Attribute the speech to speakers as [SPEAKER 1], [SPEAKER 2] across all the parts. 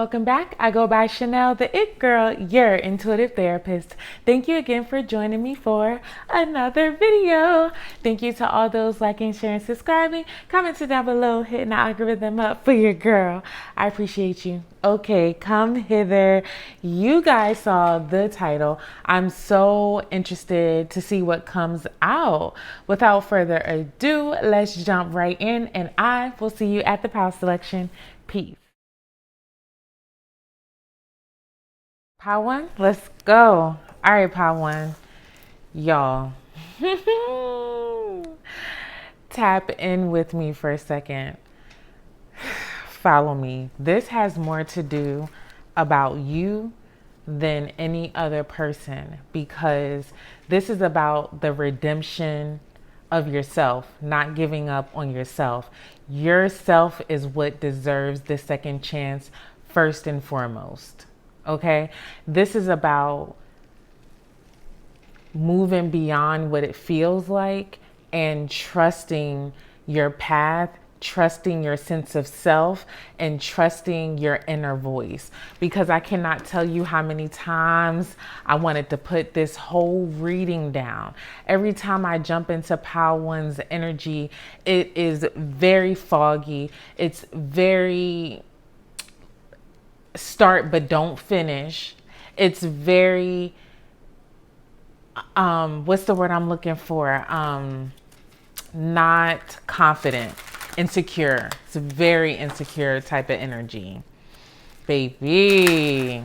[SPEAKER 1] welcome back. I go by Chanel, the It Girl, your intuitive therapist. Thank you again for joining me for another video. Thank you to all those liking, sharing, subscribing, commenting down below, hitting the algorithm up for your girl. I appreciate you. Okay, come hither. You guys saw the title. I'm so interested to see what comes out. Without further ado, let's jump right in, and I will see you at the pile selection. Peace. Pile one, let's go. All right, pile one, y'all. Tap in with me for a second. Follow me. This has more to do about you than any other person, because this is about the redemption of yourself, not giving up on yourself. Yourself is what deserves the second chance first and foremost. Okay? This is about moving beyond what it feels like and trusting your path, trusting your sense of self, and trusting your inner voice. Because I cannot tell you how many times I wanted to put this whole reading down. Every time I jump into pile one's energy, it is very foggy. It's very start but don't finish. It's very what's the word I'm looking for? Not confident, insecure. It's a very insecure type of energy, baby.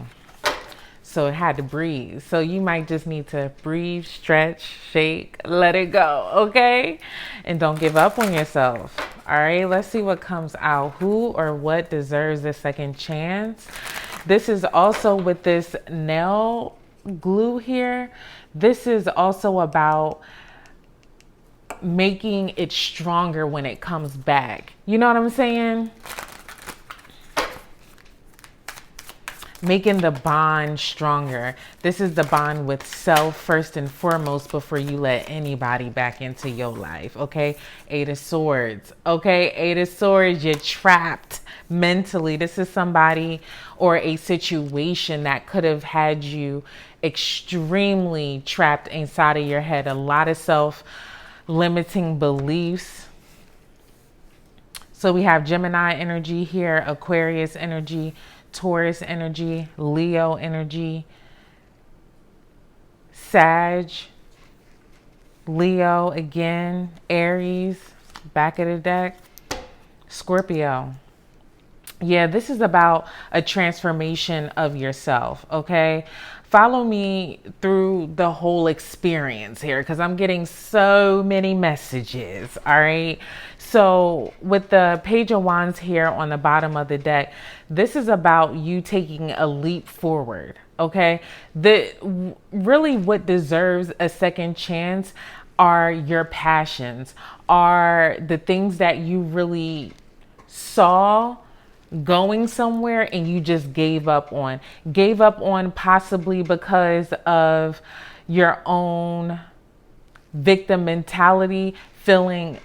[SPEAKER 1] So it had to breathe. So you might just need to breathe, stretch, shake, let it go, okay? And don't give up on yourself. All right, let's see what comes out. Who or what deserves a second chance? This is also with this nail glue here. This is also about making it stronger when it comes back. You know what I'm saying? Making the bond stronger. This is the bond with self first and foremost before you let anybody back into your life. Okay. Eight of Swords. Okay. Eight of Swords. You're trapped mentally. This is somebody or a situation that could have had you extremely trapped inside of your head. A lot of self-limiting beliefs. So we have Gemini energy here, Aquarius energy, Taurus energy, Leo energy, Sag, Leo again, Aries, back of the deck, Scorpio. Yeah, this is about a transformation of yourself, okay? Follow me through the whole experience here, because I'm getting so many messages, all right? So with the Page of Wands here on the bottom of the deck, this is about you taking a leap forward, okay? Really what deserves a second chance are your passions, are the things that you really saw going somewhere and you just gave up on possibly because of your own victim mentality, feeling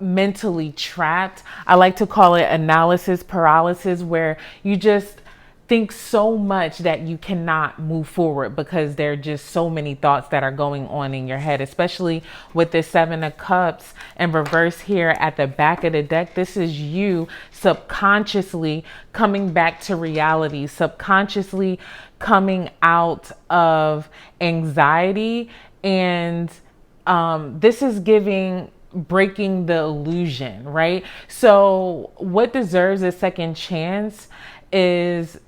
[SPEAKER 1] mentally trapped. I like to call it analysis paralysis, where you just think so much that you cannot move forward because there are just so many thoughts that are going on in your head, especially with the Seven of Cups in reverse here at the back of the deck. This is you subconsciously coming back to reality, subconsciously coming out of anxiety. And this is breaking the illusion, right? So what deserves a second chance is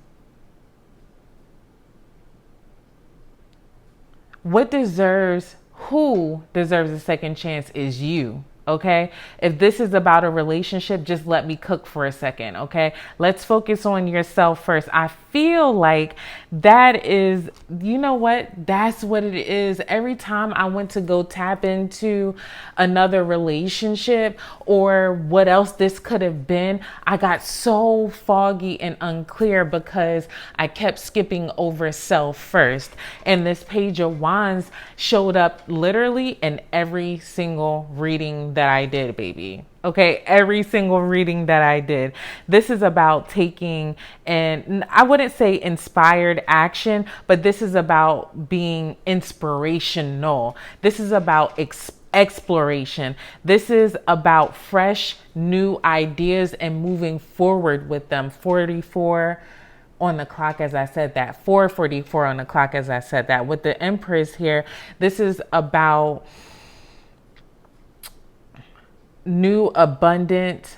[SPEAKER 1] who deserves a second chance is you. Okay. If this is about a relationship, just let me cook for a second. Okay. Let's focus on yourself first. I feel like that is, you know what? That's what it is. Every time I went to go tap into another relationship or what else this could have been, I got so foggy and unclear because I kept skipping over self first. And this Page of Wands showed up literally in every single reading that I did, baby. Okay, every single reading that I did. This is about taking, and I wouldn't say inspired action, but this is about being inspirational. This is about exploration. This is about fresh, new ideas and moving forward with them. 44 on the clock as I said that. 4:44 on the clock as I said that. With the Empress here, this is about new abundant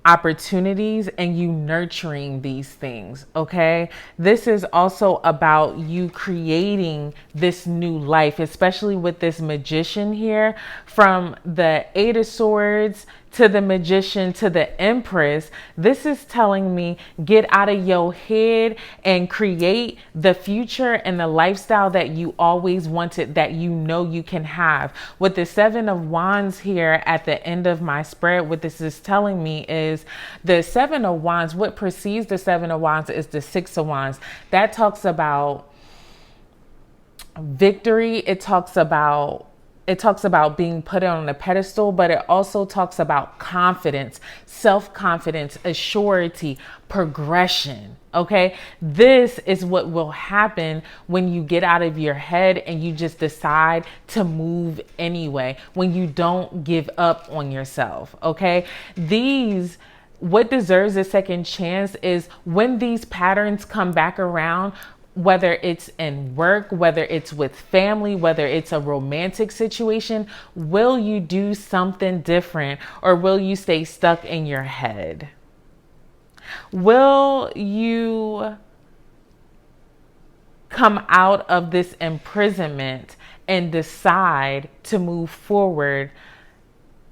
[SPEAKER 1] opportunities and you nurturing these things. Okay, this is also about you creating this new life, especially with this Magician here. From the Eight of Swords to the Magician to the Empress, this is telling me get out of your head and create the future and the lifestyle that you always wanted, that you know you can have. With the Seven of Wands here at the end of my spread, what this is telling me is the Seven of Wands, what precedes the Seven of Wands is the Six of Wands. That talks about victory. It talks about being put on a pedestal, but it also talks about confidence, self-confidence, assurity, progression. Okay, this is what will happen when you get out of your head and you just decide to move anyway, when you don't give up on yourself. Okay, what deserves a second chance is when these patterns come back around, whether it's in work, whether it's with family, whether it's a romantic situation, will you do something different or will you stay stuck in your head? Will you come out of this imprisonment and decide to move forward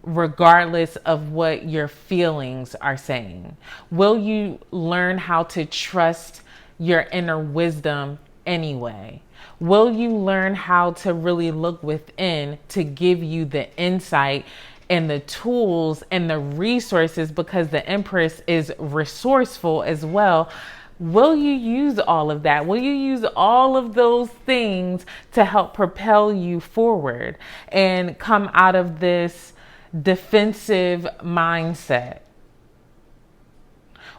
[SPEAKER 1] regardless of what your feelings are saying? Will you learn how to trust your inner wisdom anyway? Will you learn how to really look within to give you the insight and the tools and the resources, because the Empress is resourceful as well? Will you use all of that? Will you use all of those things to help propel you forward and come out of this defensive mindset?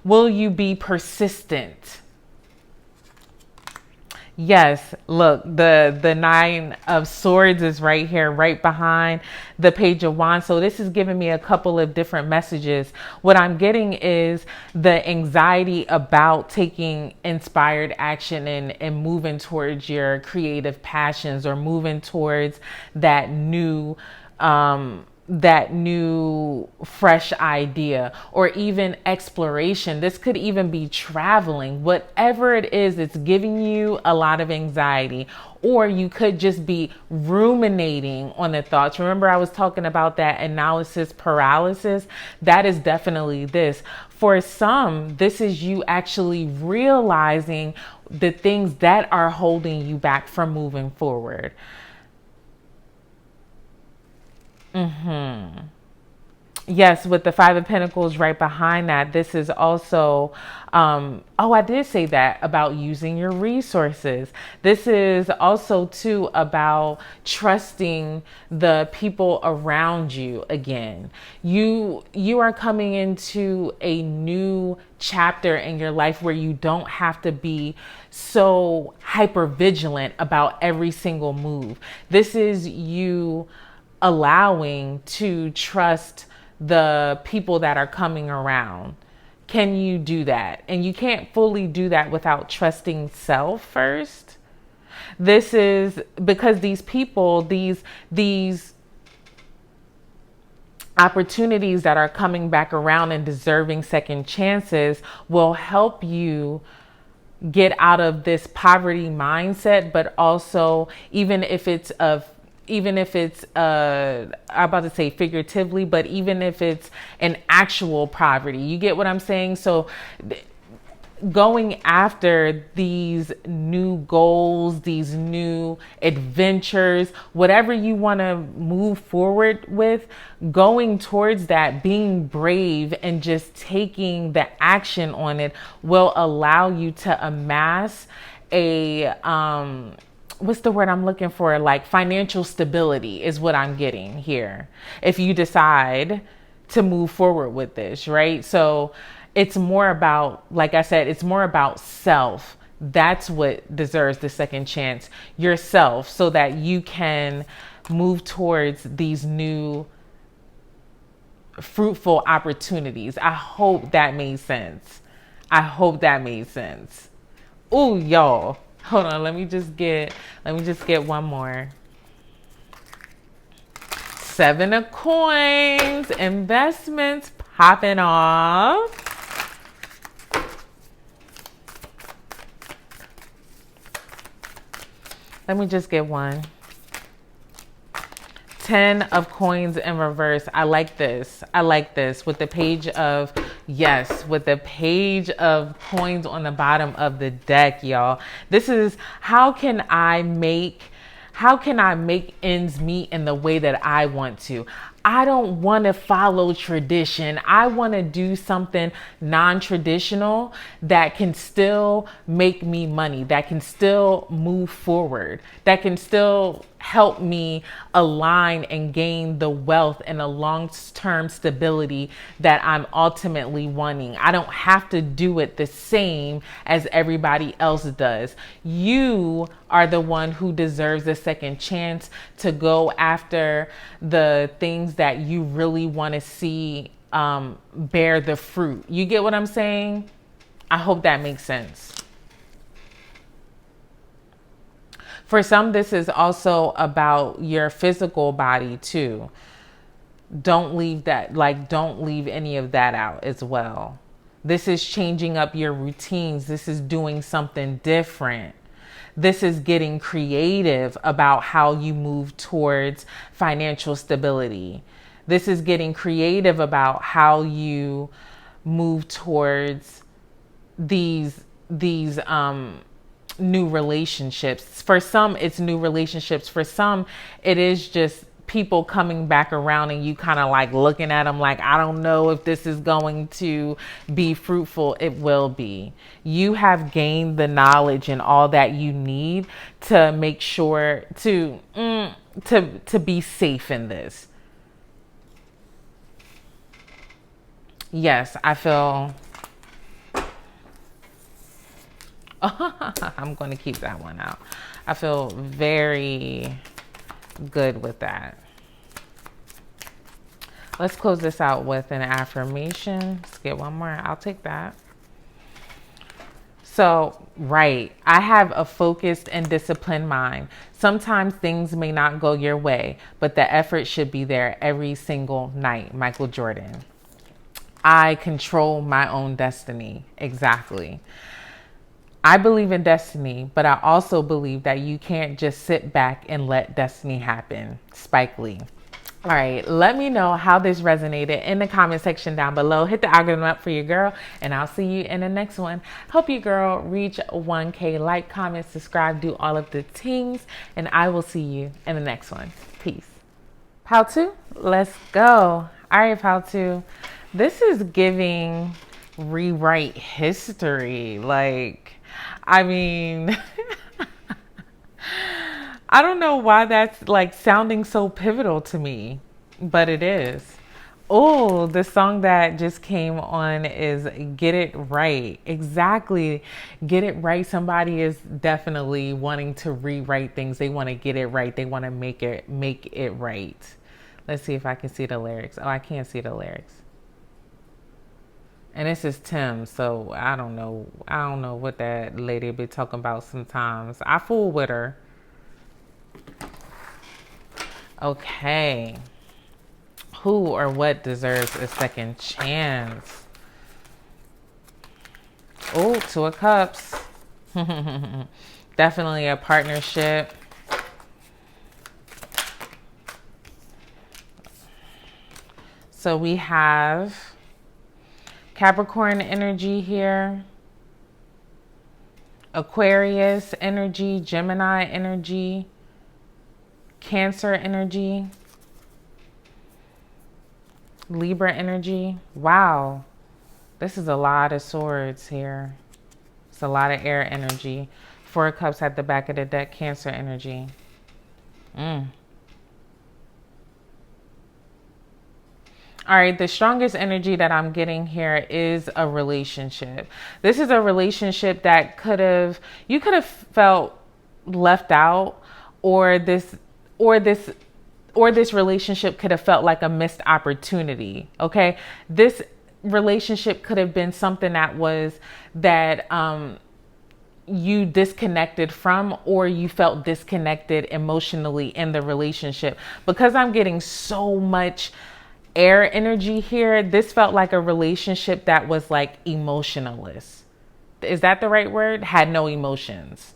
[SPEAKER 1] Will you be persistent? Yes, look, the Nine of Swords is right here, right behind the Page of Wands. So this is giving me a couple of different messages. What I'm getting is the anxiety about taking inspired action and moving towards your creative passions, or moving towards that new fresh idea, or even exploration. This could even be traveling. Whatever it is, it's giving you a lot of anxiety. Or you could just be ruminating on the thoughts. Remember, I was talking about that analysis paralysis. That is definitely this. For some, this is you actually realizing the things that are holding you back from moving forward. Yes, with the Five of Pentacles right behind that, this is also, I did say that about using your resources. This is also too about trusting the people around you again. You are coming into a new chapter in your life where you don't have to be so hyper vigilant about every single move. This is you allowing to trust the people that are coming around. Can you do that? And you can't fully do that without trusting self first. This is because these people, these opportunities that are coming back around and deserving second chances will help you get out of this poverty mindset, but also even if it's I'm about to say figuratively, but even if it's an actual poverty, you get what I'm saying? So going after these new goals, these new adventures, whatever you want to move forward with, going towards that, being brave and just taking the action on it will allow you to amass a, what's the word I'm looking for? Like financial stability is what I'm getting here. If you decide to move forward with this, right? So it's more about, like I said, it's more about self. That's what deserves the second chance, yourself, so that you can move towards these new fruitful opportunities. I hope that made sense. I hope that made sense. Oh, y'all. Hold on, let me just get one more. 7 of coins, investments popping off. Let me just get one. 10 of coins in reverse. I like this. I like this with the page of, yes, with the page of coins on the bottom of the deck, y'all. This is how can I make ends meet in the way that I want to. I don't want to follow tradition. I want to do something non-traditional that can still make me money, that can still move forward, that can still help me align and gain the wealth and the long-term stability that I'm ultimately wanting. I don't have to do it the same as everybody else does. You are the one who deserves a second chance to go after the things that you really want to see bear the fruit. You get what I'm saying? I hope that makes sense. For some, this is also about your physical body too. Don't leave any of that out as well. This is changing up your routines. This is doing something different. This is getting creative about how you move towards financial stability. This is getting creative about how you move towards these new relationships. For some, it's new relationships. For some, it is just people coming back around and you kind of like looking at them like, I don't know if this is going to be fruitful. It will be. You have gained the knowledge and all that you need to make sure to be safe in this. Yes, I feel I'm going to keep that one out. I feel very good with that. Let's close this out with an affirmation. Let's get one more. I'll take that. So, right. I have a focused and disciplined mind. Sometimes things may not go your way, but the effort should be there every single night. Michael Jordan. I control my own destiny. Exactly. I believe in destiny, but I also believe that you can't just sit back and let destiny happen. Spike Lee. All right, let me know how this resonated in the comment section down below. Hit the algorithm up for your girl, and I'll see you in the next one. Help your girl reach 1K. Like, comment, subscribe, do all of the things, and I will see you in the next one. Peace. How to? Let's go. All right, how to? This is giving rewrite history. I mean, I don't know why that's like sounding so pivotal to me, but it is. Oh, the song that just came on is Get It Right. Exactly. Get it right. Somebody is definitely wanting to rewrite things. They want to get it right. They want to make it right. Let's see if I can see the lyrics. Oh, I can't see the lyrics. And this is Tim, so I don't know what that lady be talking about sometimes. I fool with her. Okay. Who or what deserves a second chance? Oh, 2 of Cups. Definitely a partnership. So we have Capricorn energy here, Aquarius energy, Gemini energy, Cancer energy, Libra energy. Wow, this is a lot of swords here. It's a lot of air energy. 4 of Cups at the back of the deck, Cancer energy. All right, the strongest energy that I'm getting here is a relationship. This is a relationship that you could have felt left out, or or this, or this relationship could have felt like a missed opportunity. Okay. This relationship could have been something that you disconnected from, or you felt disconnected emotionally in the relationship. Because I'm getting so much air energy here, this felt like a relationship that was like emotionless. Is that the right word? Had no emotions.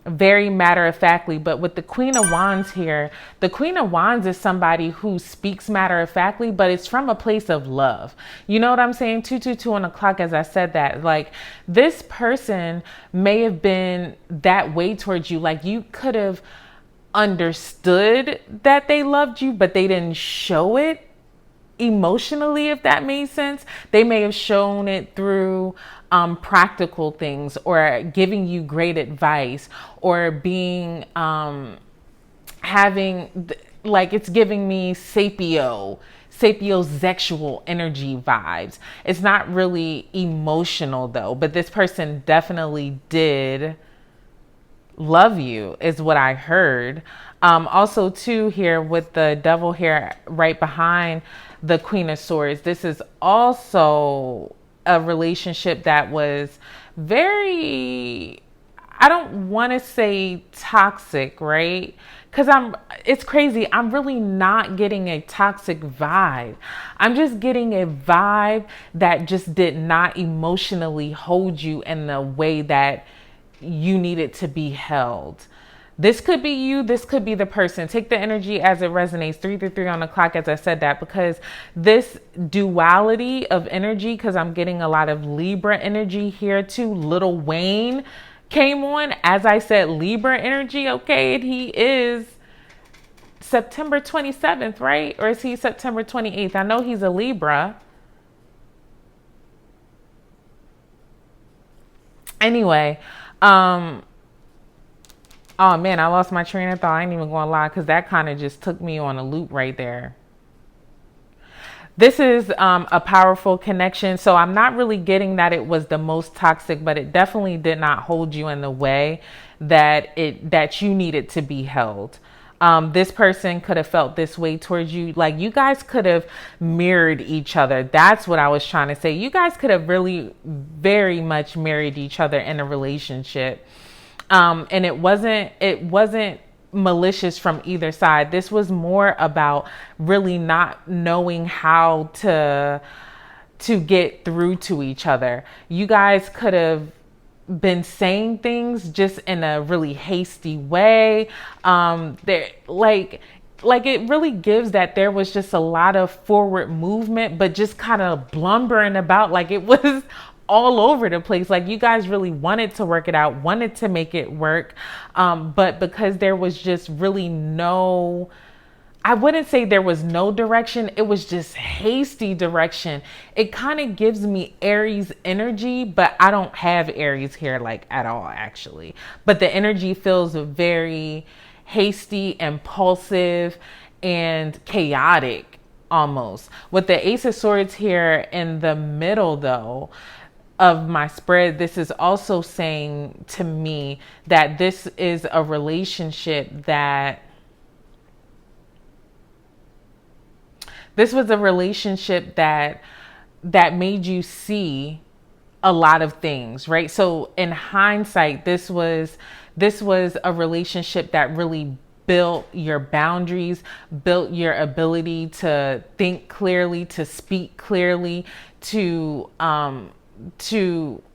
[SPEAKER 1] Very matter of factly. But with the Queen of Wands here, the Queen of Wands is somebody who speaks matter of factly, but it's from a place of love. You know what I'm saying? 222 on the clock, as I said that. Like, this person may have been that way towards you. Like, you could have understood that they loved you, but they didn't show it emotionally, if that made sense. They may have shown it through practical things, or giving you great advice, or being having like, it's giving me sapiosexual energy vibes. It's not really emotional though, but this person definitely did love you, is what I heard. Also too, here with the devil here right behind the Queen of Swords, this is also a relationship that was very, I don't want to say toxic, right? Because it's crazy. I'm really not getting a toxic vibe. I'm just getting a vibe that just did not emotionally hold you in the way that you needed to be held. This could be you. This could be the person. Take the energy as it resonates. 333 on the clock, as I said that, because this duality of energy, because I'm getting a lot of Libra energy here too. Lil Wayne came on, as I said, Libra energy. Okay. And he is September 27th, right? Or is he September 28th? I know he's a Libra. Anyway, oh man, I lost my train of thought. I ain't even gonna lie, because that kind of just took me on a loop right there. This is a powerful connection. So I'm not really getting that it was the most toxic, but it definitely did not hold you in the way that you needed to be held. This person could have felt this way towards you. Like, you guys could have mirrored each other. That's what I was trying to say. You guys could have really very much married each other in a relationship. And it wasn't malicious from either side. This was more about really not knowing how to get through to each other. You guys could have been saying things just in a really hasty way. There, like it really gives that there was just a lot of forward movement, but just kind of blumbering about, like it was all over the place. Like, you guys really wanted to work it out, wanted to make it work. But because there was just really no, I wouldn't say there was no direction. It was just hasty direction. It kind of gives me Aries energy, but I don't have Aries here like at all, actually. But the energy feels very hasty, impulsive, and chaotic almost. With the Ace of Swords here in the middle though of my spread, this is also saying to me that this is a relationship that made you see a lot of things, right? So in hindsight, this was a relationship that really built your boundaries, built your ability to think clearly, to speak clearly, to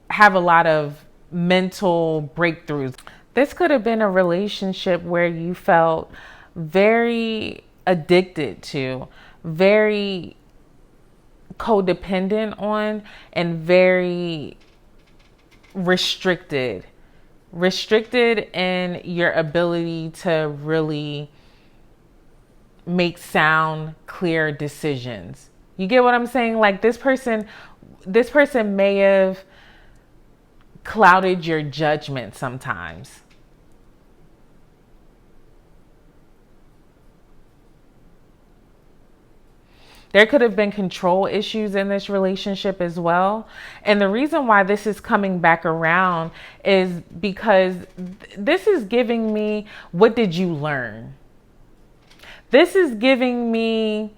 [SPEAKER 1] have a lot of mental breakthroughs. This could have been a relationship where you felt very addicted to, very codependent on, and very restricted in your ability to really make sound, clear decisions. You get what I'm saying? Like, this person may have clouded your judgment sometimes. There could have been control issues in this relationship as well. And the reason why this is coming back around is because this is giving me, what did you learn? This is giving me,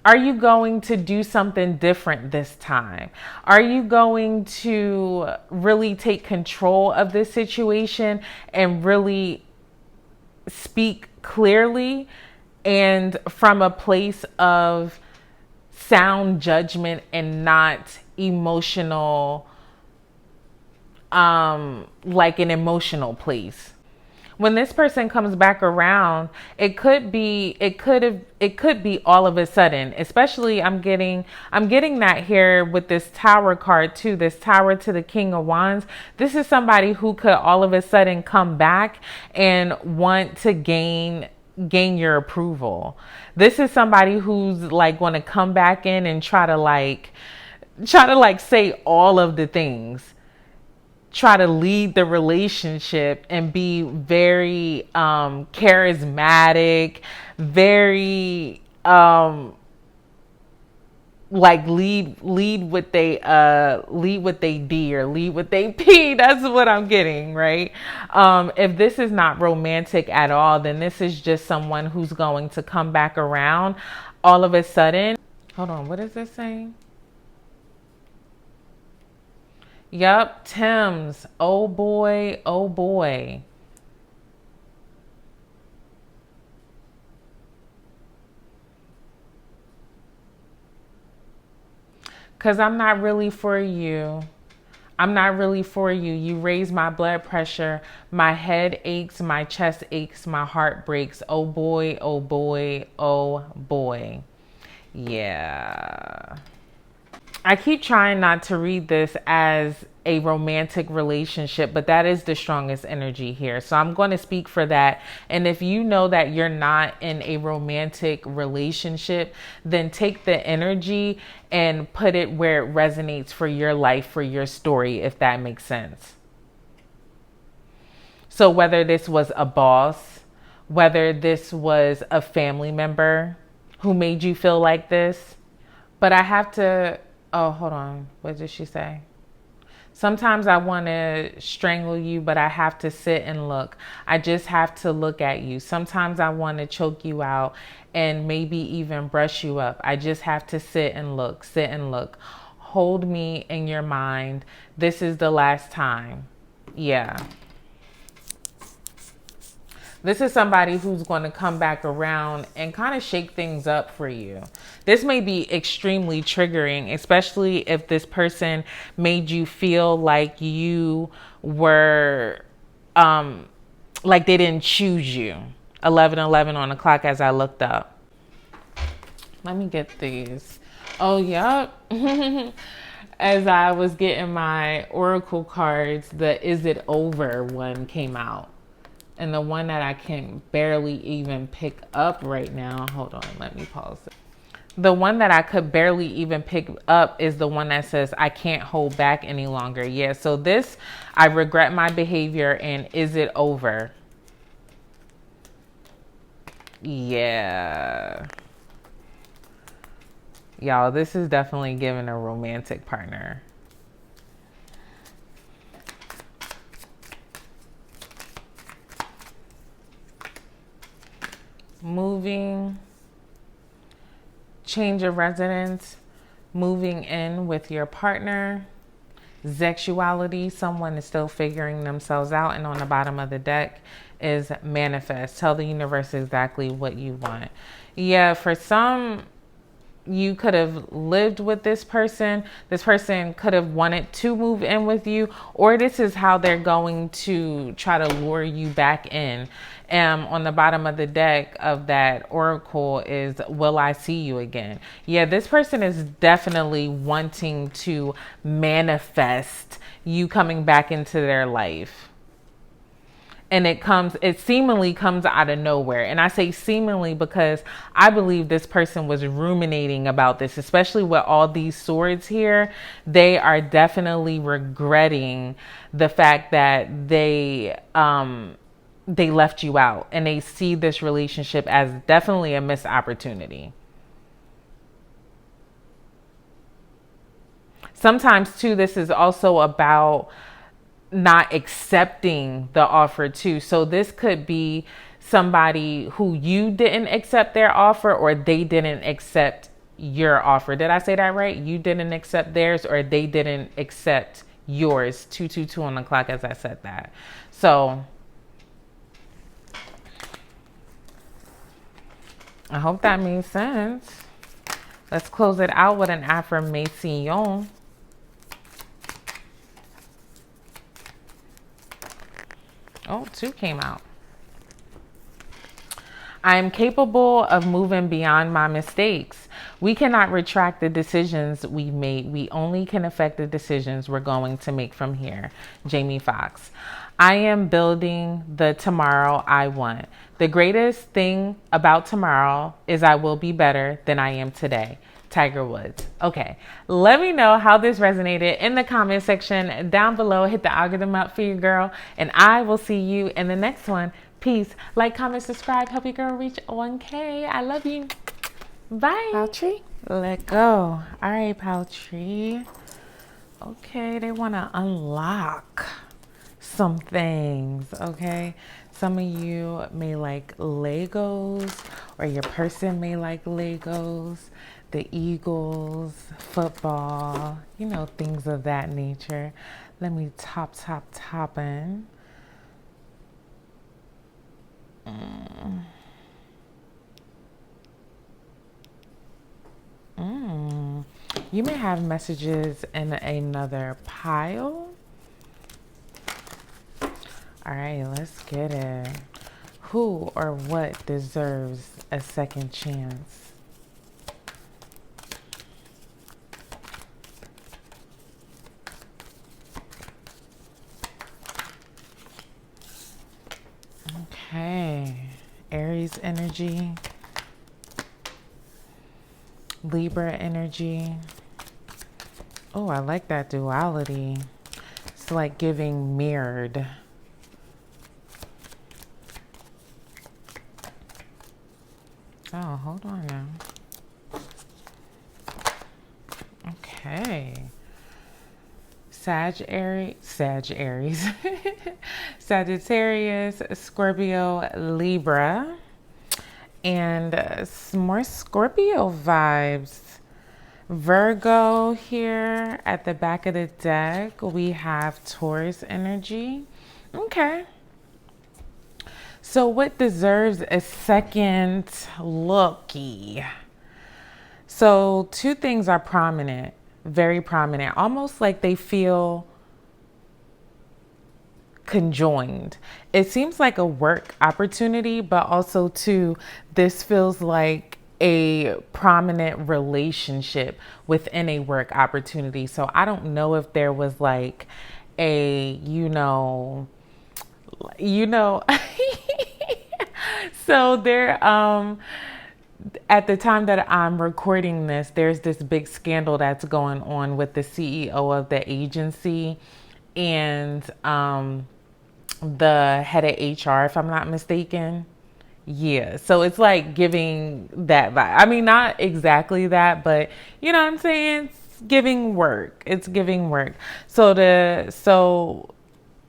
[SPEAKER 1] are you going to do something different this time? Are you going to really take control of this situation and really speak clearly and from a place of sound judgment and not emotional, like an emotional place? When this person comes back around, it could be all of a sudden, especially I'm getting that here with this Tower card too, this Tower to the King of Wands. This is somebody who could all of a sudden come back and want to gain your approval. This is somebody who's like going to come back in and try to say all of the things, try to lead the relationship and be very charismatic, very like lead what they D or lead what they P. That's what I'm getting, right? If this is not romantic at all, then this is just someone who's going to come back around all of a sudden. Hold on, what is this saying? Yup, Tim's. Oh boy, oh boy. Because I'm not really for you. I'm not really for you. You raise my blood pressure. My head aches. My chest aches. My heart breaks. Oh boy, oh boy, oh boy. Yeah. I keep trying not to read this as a romantic relationship, but that is the strongest energy here. So I'm going to speak for that. And if you know that you're not in a romantic relationship, then take the energy and put it where it resonates for your life, for your story, if that makes sense. So whether this was a boss, whether this was a family member who made you feel like this, but I have to, oh, hold on. What did she say? Sometimes I want to strangle you, but I have to sit and look. I just have to look at you. Sometimes I want to choke you out and maybe even brush you up. I just have to sit and look, sit and look. Hold me in your mind. This is the last time. Yeah. This is somebody who's going to come back around and kind of shake things up for you. This may be extremely triggering, especially if this person made you feel like you were, like they didn't choose you. 11:11 on the clock as I looked up. Let me get these. Oh, yep. As I was getting my oracle cards, the Is It Over one came out. And the one that I can barely even pick up right now, hold on, let me pause it. The one that I could barely even pick up is the one that says, I can't hold back any longer. Yeah, so this, I regret my behavior and is it over? Yeah. Y'all, this is definitely giving a romantic partner. Moving, change of residence, moving in with your partner, sexuality, someone is still figuring themselves out. And on the bottom of the deck is manifest. Tell the universe exactly what you want. Yeah, for some, you could have lived with this person. This person could have wanted to move in with you, or this is how they're going to try to lure you back in. On the bottom of the deck of that oracle is, will I see you again? Yeah, this person is definitely wanting to manifest you coming back into their life. And it seemingly comes out of nowhere. And I say seemingly because I believe this person was ruminating about this, especially with all these swords here. They are definitely regretting the fact that they left you out, and they see this relationship as definitely a missed opportunity. Sometimes too, this is also about not accepting the offer too. So this could be somebody who you didn't accept their offer, or they didn't accept your offer. Did I say that right? You didn't accept theirs, or they didn't accept yours. 222 on the clock as I said that. So I hope that made sense. Let's close it out with an affirmation. Oh, 2 came out. I am capable of moving beyond my mistakes. We cannot retract the decisions we made. We only can affect the decisions we're going to make from here. Jamie Foxx. I am building the tomorrow I want. The greatest thing about tomorrow is I will be better than I am today. Tiger Woods. Okay, let me know how this resonated in the comment section down below. Hit the algorithm up for you, girl, and I will see you in the next one. Peace. Like, comment, subscribe. Help your girl reach 1K. I love you. Bye. Paltree, let go. All right, Paltree. Okay, they want to unlock some things, okay? Some of you may like Legos, or your person may like Legos, the Eagles, football, you know, things of that nature. Let me top in. You may have messages in another pile. All right, let's get it. Who or what deserves a second chance? Okay, Aries energy, Libra energy. Oh, I like that duality. It's like giving mirrored. Oh, hold on now. Okay. Sagittarius, Sagittarius, Scorpio, Libra, and some more Scorpio vibes. Virgo here at the back of the deck. We have Taurus energy. Okay. So what deserves a second looky? So 2 things are prominent, very prominent, almost like they feel conjoined. It seems like a work opportunity, but also too, this feels like a prominent relationship within a work opportunity. So I don't know if there was like a, you know, so there, at the time that I'm recording this, there's this big scandal that's going on with the CEO of the agency and the head of HR, if I'm not mistaken. Yeah, so it's like giving that vibe. I mean, not exactly that, but you know what I'm saying? It's giving work. It's giving work. So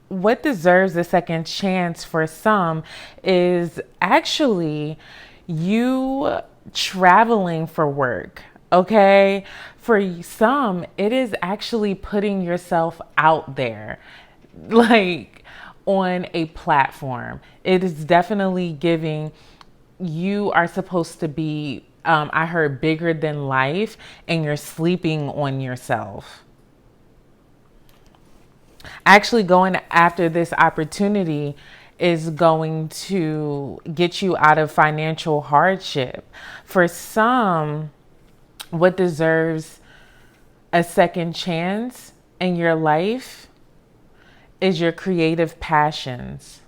[SPEAKER 1] what deserves a second chance for some is actually you traveling for work. Okay. For some, it is actually putting yourself out there, like on a platform. It is definitely giving, you are supposed to be, I heard, bigger than life, and you're sleeping on yourself. Actually going after this opportunity is going to get you out of financial hardship. For some, what deserves a second chance in your life is your creative passions.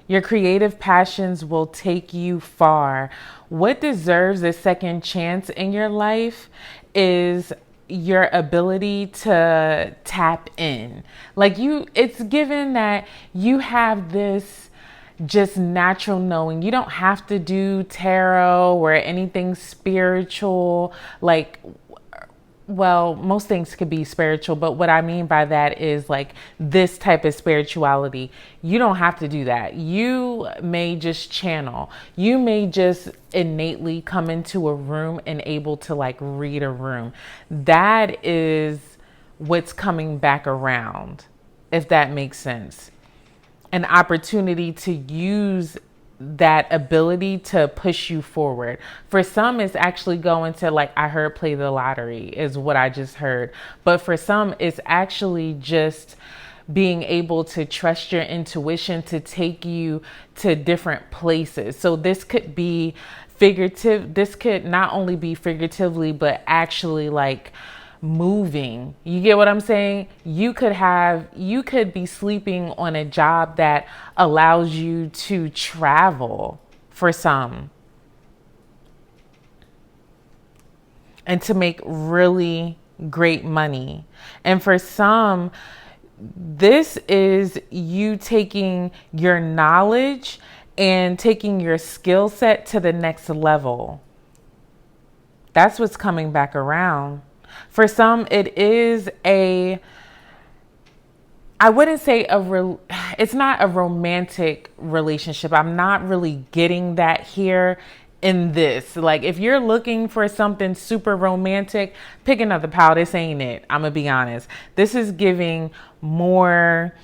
[SPEAKER 1] Your creative passions will take you far. What deserves a second chance in your life is your ability to tap in. Like it's given that you have this just natural knowing. You don't have to do tarot or anything spiritual. Like, well, most things could be spiritual, but what I mean by that is like this type of spirituality. You don't have to do that. You may just channel. You may just innately come into a room and able to like read a room. That is what's coming back around, if that makes sense. An opportunity to use that ability to push you forward. For some, it's actually going to, like I heard, play the lottery is what I just heard. But for some, it's actually just being able to trust your intuition to take you to different places. So this could be figurative. This could not only be figuratively, but actually like moving. You get what I'm saying? You could be sleeping on a job that allows you to travel for some and to make really great money. And for some, this is you taking your knowledge and taking your skill set to the next level. That's what's coming back around. For some, it is I wouldn't say it's not a romantic relationship. I'm not really getting that here in this. Like, if you're looking for something super romantic, pick another pal. This ain't it. I'm gonna be honest. This is giving more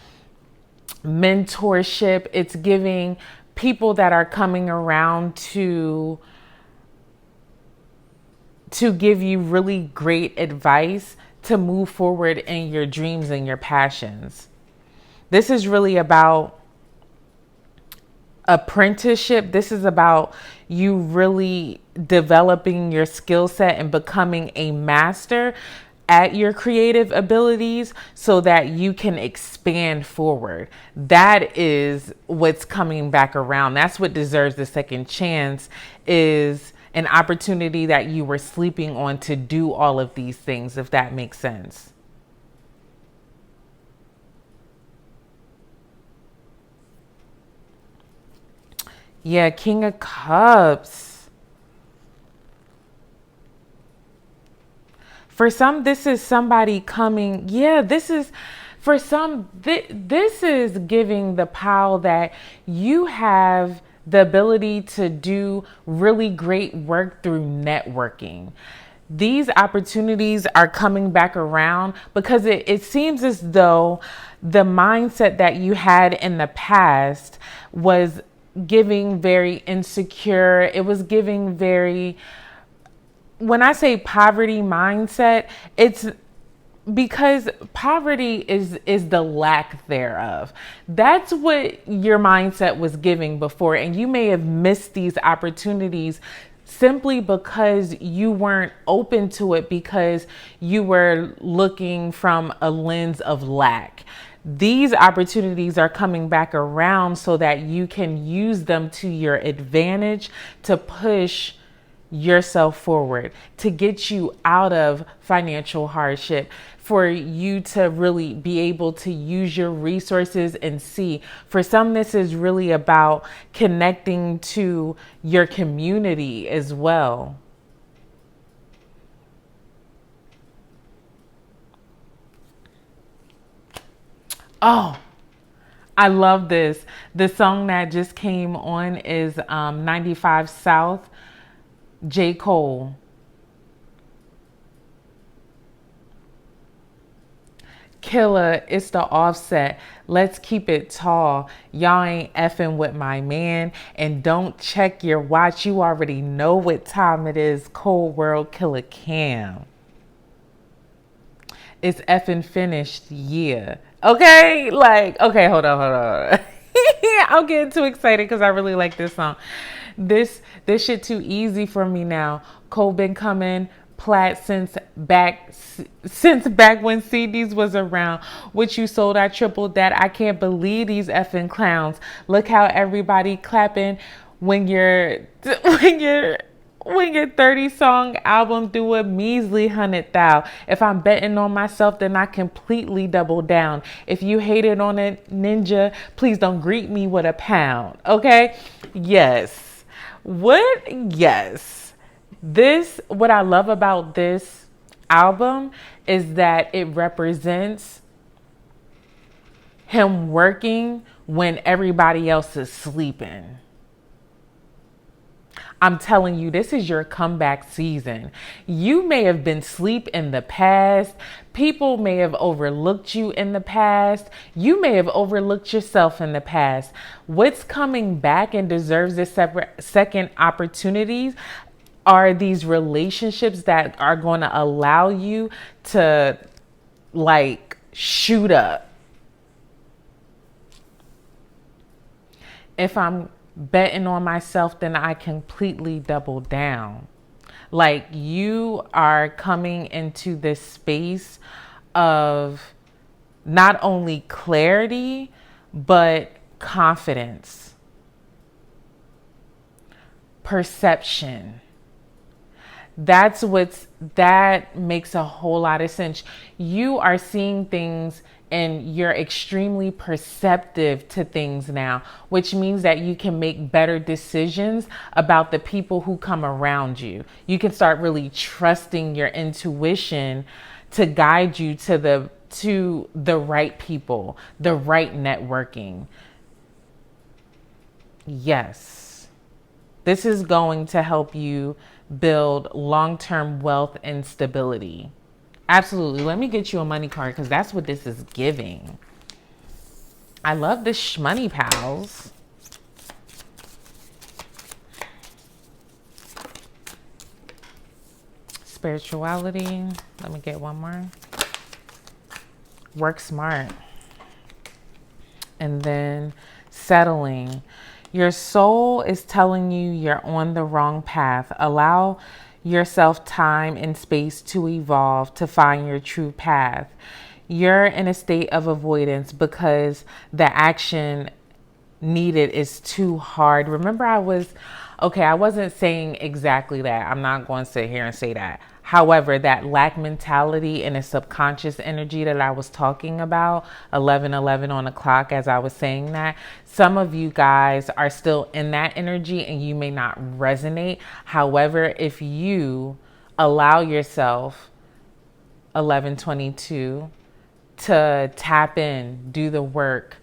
[SPEAKER 1] mentorship. It's giving people that are coming around to give you really great advice to move forward in your dreams and your passions. This is really about apprenticeship. This is about you really developing your skill set and becoming a master at your creative abilities so that you can expand forward. That is what's coming back around. That's what deserves the second chance, is an opportunity that you were sleeping on to do all of these things, if that makes sense. Yeah, King of Cups. For some, this is somebody coming. Yeah, this is, for some, this is giving the power that you have the ability to do really great work through networking. These opportunities are coming back around because it seems as though the mindset that you had in the past was giving very insecure. It was giving very, when I say poverty mindset, it's because poverty is the lack thereof. That's what your mindset was giving before. And you may have missed these opportunities simply because you weren't open to it, because you were looking from a lens of lack. These opportunities are coming back around so that you can use them to your advantage to push yourself forward, to get you out of financial hardship, for you to really be able to use your resources and see. For some, this is really about connecting to your community as well. Oh, I love this. The song that just came on is 95 South, @All. Killer, it's the Offset. Let's keep it tall. Y'all ain't effing with my man. And don't check your watch. You already know what time it is. Cold World Killer Cam. It's effing finished. Yeah. Okay. Like, okay, hold on. I'm getting too excited because I really like this song. This shit too easy for me now. Cole been coming plat since back when CDs was around. What you sold, I tripled that. I can't believe these effing clowns. Look how everybody clapping when you're when your 30-song album threw a measly 100,000. If I'm betting on myself, then I completely double down. If you hated on a ninja, please don't greet me with a pound. Okay? Yes. Yes. What I love about this album is that it represents him working when everybody else is sleeping. I'm telling you, this is your comeback season. You may have been asleep in the past. People may have overlooked you in the past. You may have overlooked yourself in the past. What's coming back and deserves this second opportunities are these relationships that are going to allow you to shoot up. If I'm betting on myself, then I completely double down. You are coming into this space of not only clarity, but confidence, perception. That makes a whole lot of sense. You are seeing things and you're extremely perceptive to things now, which means that you can make better decisions about the people who come around you. You can start really trusting your intuition to guide you to the right people, the right networking. Yes. This is going to help you build long-term wealth and stability. Absolutely. Let me get you a money card because that's what this is giving. I love this money pals. Spirituality. Let me get one more. Work smart. And then settling. Your soul is telling you you're on the wrong path. Allow yourself time and space to evolve to find your true path. You're in a state of avoidance because the action needed is too hard. Remember, I wasn't saying exactly that. I'm not going to sit here and say that. However, that lack mentality and a subconscious energy that I was talking about, 11:11 on the clock as I was saying that, some of you guys are still in that energy and you may not resonate. However, if you allow yourself, 11:22, to tap in, do the work,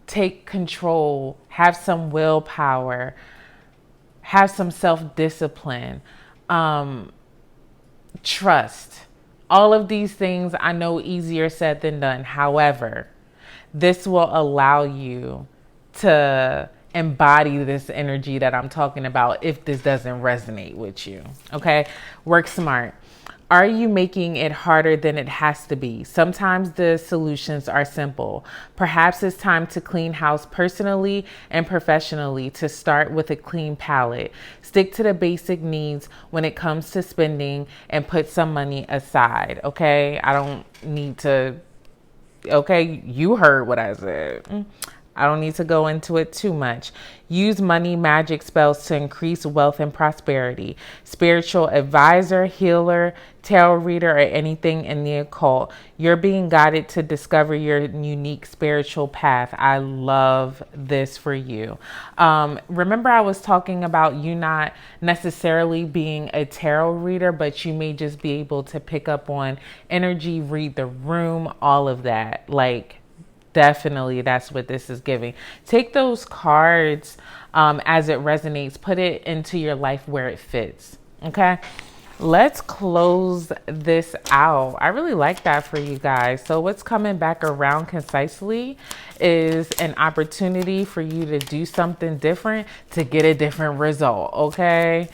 [SPEAKER 1] take control, have some willpower, have some self-discipline, trust. All of these things I know easier said than done. However, this will allow you to embody this energy that I'm talking about if this doesn't resonate with you. Okay? Work smart. Are you making it harder than it has to be? Sometimes the solutions are simple. Perhaps it's time to clean house personally and professionally to start with a clean palette. Stick to the basic needs when it comes to spending and put some money aside. Okay? I don't need to. Okay? You heard what I said. I don't need to go into it too much. Use money magic spells to increase wealth and prosperity. Spiritual advisor, healer, tarot reader, or anything in the occult. You're being guided to discover your unique spiritual path. I love this for you. Remember I was talking about you not necessarily being a tarot reader, but you may just be able to pick up on energy, read the room, all of that. Definitely, that's what this is giving. Take those cards as it resonates. Put it into your life where it fits. Okay? Let's close this out. I really like that for you guys. So what's coming back around concisely is an opportunity for you to do something different to get a different result. Okay?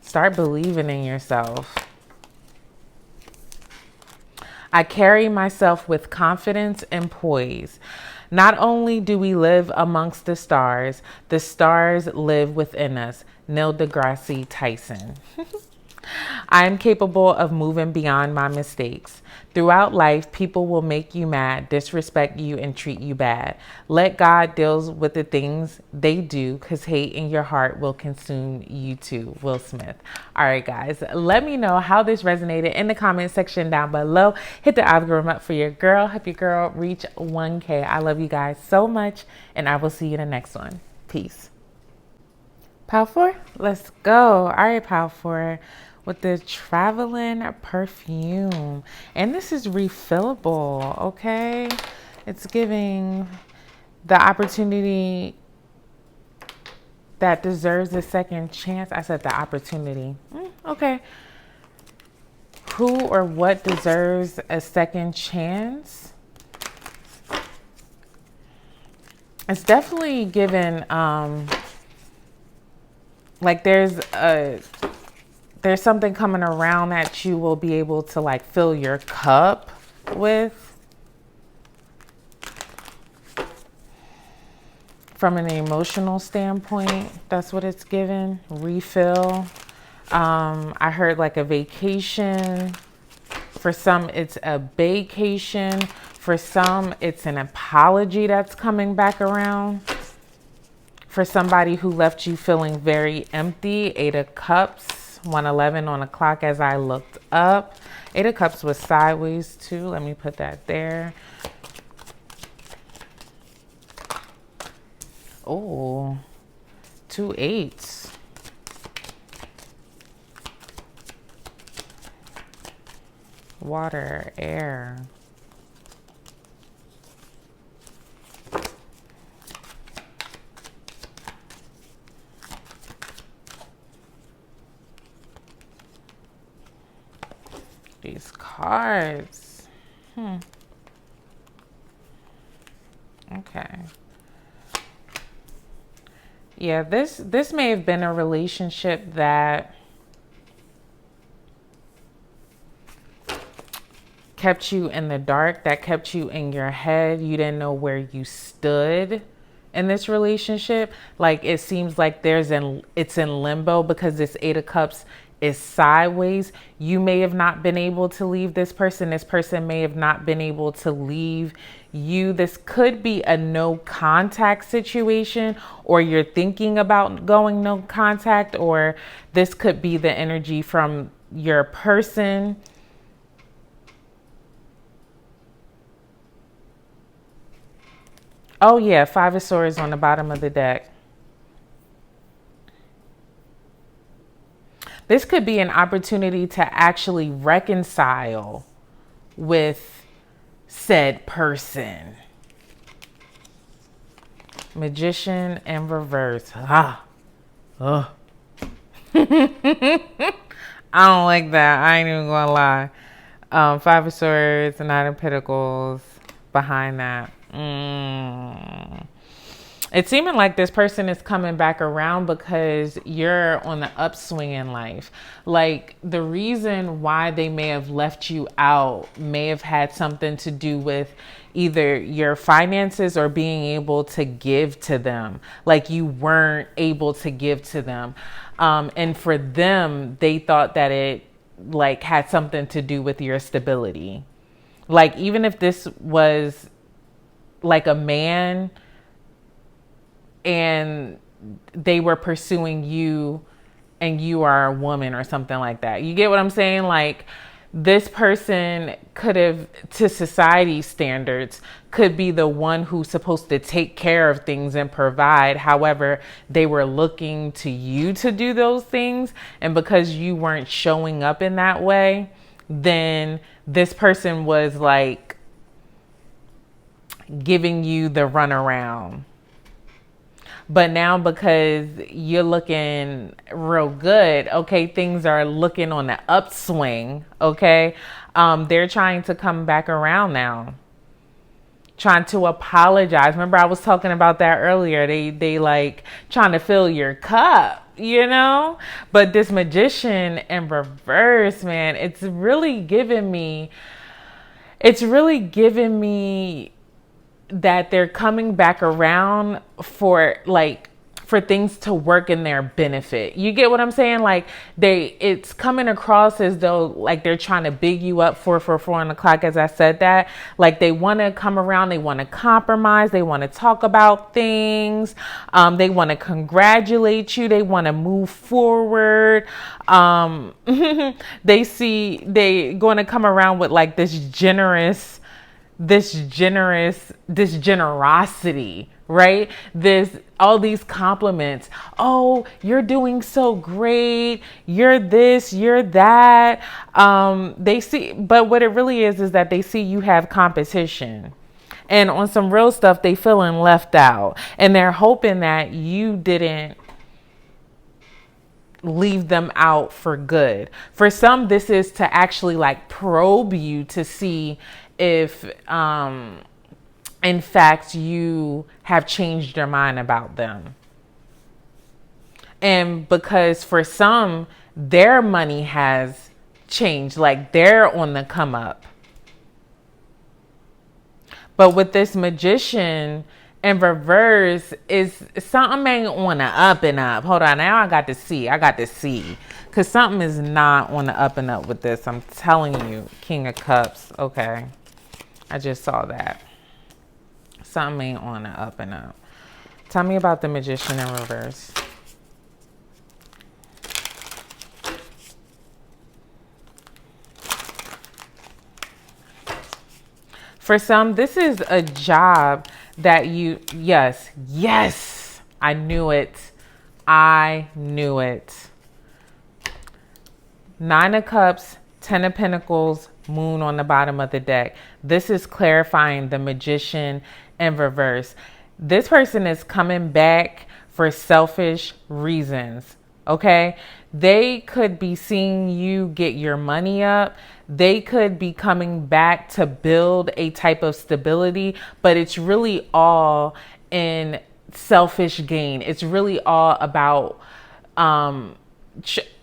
[SPEAKER 1] Start believing in yourself. I carry myself with confidence and poise. Not only do we live amongst the stars live within us. Neil deGrasse Tyson. I am capable of moving beyond my mistakes. Throughout life, people will make you mad, disrespect you, and treat you bad. Let God deal with the things they do, because hate in your heart will consume you too. Will Smith. All right, guys, let me know how this resonated in the comment section down below. Hit the algorithm up for your girl. Help your girl reach 1K. I love you guys so much, and I will see you in the next one. Peace. Pile 4, let's go. All right, Pile 4. With the traveling perfume, and this is refillable. Okay, it's giving the opportunity that deserves a second chance. I said the opportunity. Okay, who or what deserves a second chance? It's definitely given like there's something coming around that you will be able to like fill your cup with from an emotional standpoint. That's what it's given. Refill. I heard like a vacation. For some, it's a vacation. For some, it's an apology that's coming back around. For somebody who left you feeling very empty. 8 of Cups. 111 on the clock as I looked up. 8 of Cups was sideways too. Let me put that there. Oh, 2 8s. Water, air. These cards. Okay. Yeah, this may have been a relationship that kept you in the dark, that kept you in your head. You didn't know where you stood in this relationship. Like it seems like it's in limbo because this 8 of Cups is sideways. You may have not been able to leave this person. This person may have not been able to leave you. This could be a no contact situation, or you're thinking about going no contact, or this could be the energy from your person. Oh yeah, 5 of Swords on the bottom of the deck. This could be an opportunity to actually reconcile with said person. Magician in reverse. I don't like that. I ain't even gonna lie. 5 of Swords, 9 of Pentacles behind that. It's seeming like this person is coming back around because you're on the upswing in life. Like the reason why they may have left you out may have had something to do with either your finances or being able to give to them. Like you weren't able to give to them. And for them, they thought that it like had something to do with your stability. Like even if this was like a man and they were pursuing you and you are a woman or something like that. You get what I'm saying? Like this person could have, to society standards, could be the one who's supposed to take care of things and provide. However, they were looking to you to do those things. And because you weren't showing up in that way, then this person was like giving you the runaround. But now because you're looking real good, okay, things are looking on the upswing, okay? They're trying to come back around now. Trying to apologize. Remember I was talking about that earlier. They like trying to fill your cup, you know? But this Magician in reverse, man, it's really giving me that they're coming back around for for things to work in their benefit. You get what I'm saying? Like it's coming across as though like they're trying to big you up for 4 o'clock, as I said that. Like they want to come around, they want to compromise, they want to talk about things, they want to congratulate you, they want to move forward. They going to come around with like this generosity, right? All these compliments. Oh, you're doing so great. You're this, you're that. But what it really is that they see you have competition. And on some real stuff, they feeling left out. And they're hoping that you didn't leave them out for good. For some, this is to actually like probe you to see if in fact you have changed your mind about them. And because for some, their money has changed, like they're on the come up. But with this Magician in reverse, is something ain't on the up and up. Hold on, now I got to see. Because something is not on the up and up with this. I'm telling you, King of Cups. Okay. I just saw that. Something ain't on the up and up. Tell me about the Magician in reverse. For some, this is a job that yes, I knew it. 9 of Cups, 10 of Pentacles, Moon on the bottom of the deck. This is clarifying the Magician in reverse. This person is coming back for selfish reasons. Okay. They could be seeing you get your money up. They could be coming back to build a type of stability, but it's really all in selfish gain. It's really all about,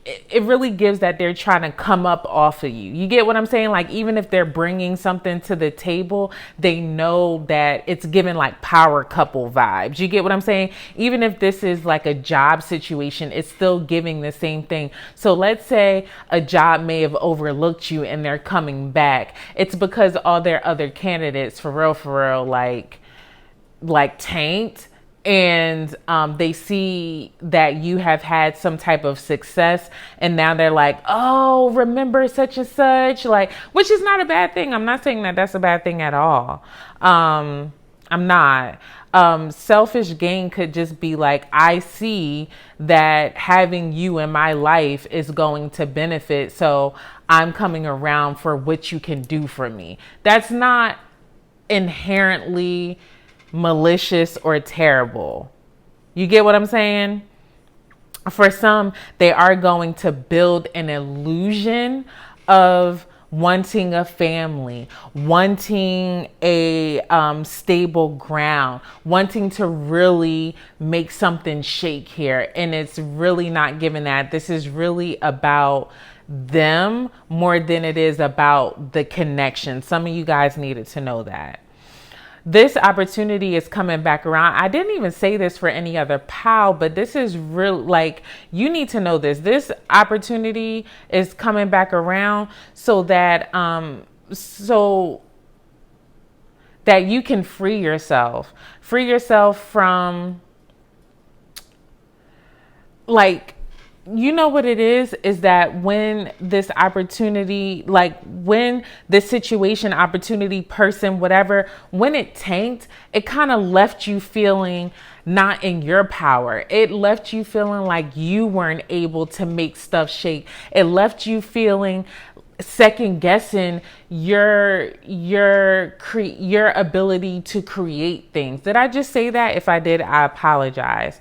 [SPEAKER 1] it really gives that they're trying to come up off of you. You get what I'm saying? Like, even if they're bringing something to the table, they know that it's giving like power couple vibes. You get what I'm saying? Even if this is like a job situation, it's still giving the same thing. So let's say a job may have overlooked you and they're coming back. It's because all their other candidates for real, like tanked. And they see that you have had some type of success, and now they're like, oh, remember such and such, like, which is not a bad thing. I'm not saying that that's a bad thing at all. I'm not. Selfish gain could just be like, I see that having you in my life is going to benefit, so I'm coming around for what you can do for me. That's not inherently malicious or terrible. You get what I'm saying? For some, they are going to build an illusion of wanting a family, wanting a stable ground, wanting to really make something shake here. And it's really not given that. This is really about them more than it is about the connection. Some of you guys needed to know that. This opportunity is coming back around. I didn't even say this for any other pal, but this is real. Like, you need to know this. This opportunity is coming back around so that you can free yourself from, like, you know what it is that when this opportunity, like when this situation, opportunity, person, whatever, when it tanked, it kind of left you feeling not in your power. It left you feeling like you weren't able to make stuff shake. It left you feeling second guessing your ability to create things. Did I just say that? If I did, I apologize.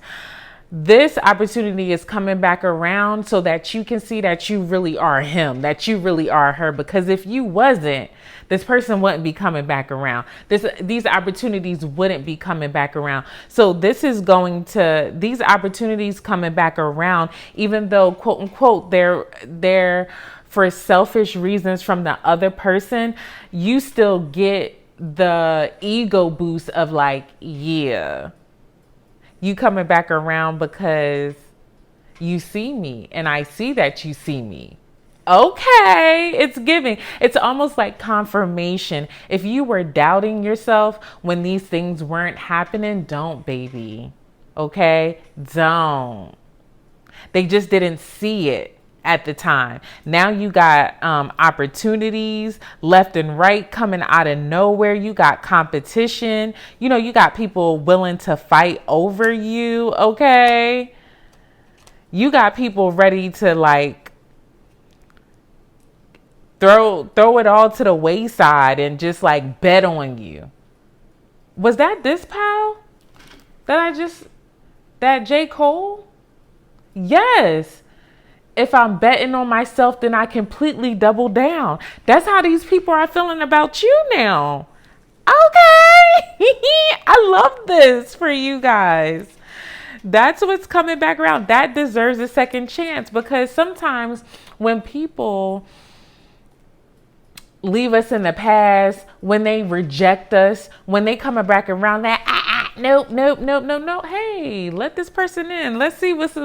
[SPEAKER 1] This opportunity is coming back around so that you can see that you really are him, that you really are her. Because if you wasn't, this person wouldn't be coming back around. These opportunities wouldn't be coming back around. So these opportunities coming back around, even though, quote unquote, they're for selfish reasons from the other person, you still get the ego boost of like, yeah, You coming back around because you see me and I see that you see me. Okay, it's giving. It's almost like confirmation. If you were doubting yourself when these things weren't happening, don't, baby. Okay? Don't. They just didn't see it at the time. Now you got opportunities left and right coming out of nowhere. You got competition. You know, you got people willing to fight over you. Okay? You got people ready to like throw it all to the wayside and just like bet on you. Was that this pal that J. Cole? Yes. If I'm betting on myself, then I completely double down. That's how these people are feeling about you now. Okay. I love this for you guys. That's what's coming back around. That deserves a second chance, because sometimes when people leave us in the past, when they reject us, when they come back around, that nope. Hey, let this person in. Let's see what's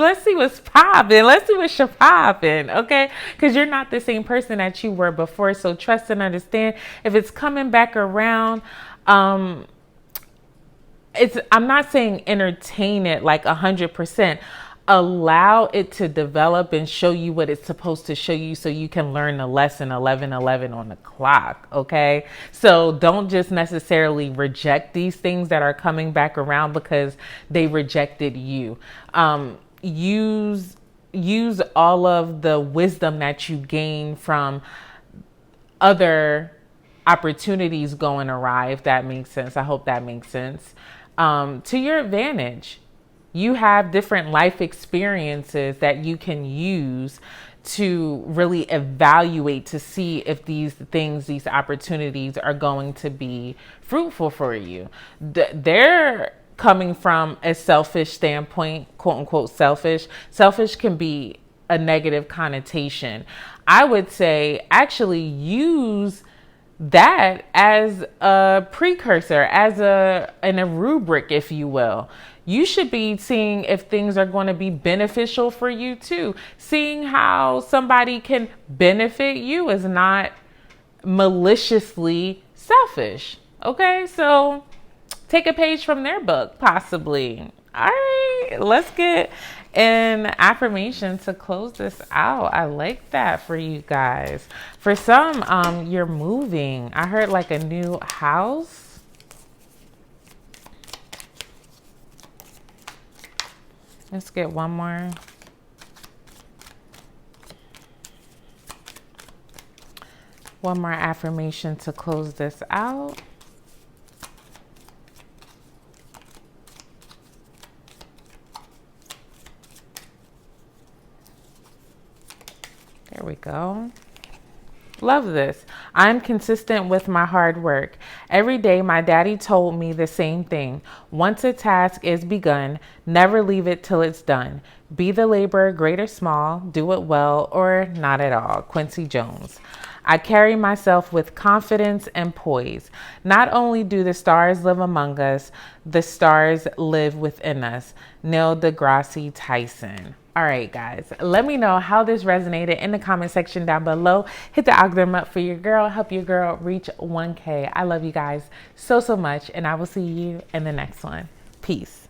[SPEAKER 1] popping. Let's see what's popping. Okay, because you're not the same person that you were before. So trust and understand. If it's coming back around, I'm not saying entertain it like 100%. Allow it to develop and show you what it's supposed to show you, so you can learn the lesson 11:11 on the clock. Okay, so don't just necessarily reject these things that are coming back around because they rejected you. Use all of the wisdom that you gain from other opportunities going awry, if that makes sense. I hope that makes sense. To your advantage. You have different life experiences that you can use to really evaluate to see if these things, these opportunities are going to be fruitful for you. They're coming from a selfish standpoint, quote unquote selfish. Selfish can be a negative connotation. I would say actually use that as a precursor, as a rubric, if you will. You should be seeing if things are going to be beneficial for you too. Seeing how somebody can benefit you is not maliciously selfish. Okay, so take a page from their book, possibly. All right, let's get an affirmation to close this out. I like that for you guys. For some, you're moving. I heard like a new house. Let's get one more. One more affirmation to close this out. There we go. Love this. I'm consistent with my hard work. Every day, my daddy told me the same thing. Once a task is begun, never leave it till it's done. Be the laborer, great or small, do it well or not at all. Quincy Jones. I carry myself with confidence and poise. Not only do the stars live among us, the stars live within us. Neil deGrasse Tyson. All right, guys, let me know how this resonated in the comment section down below. Hit the algorithm up for your girl. Help your girl reach 1K. I love you guys so much, and I will see you in the next one. Peace.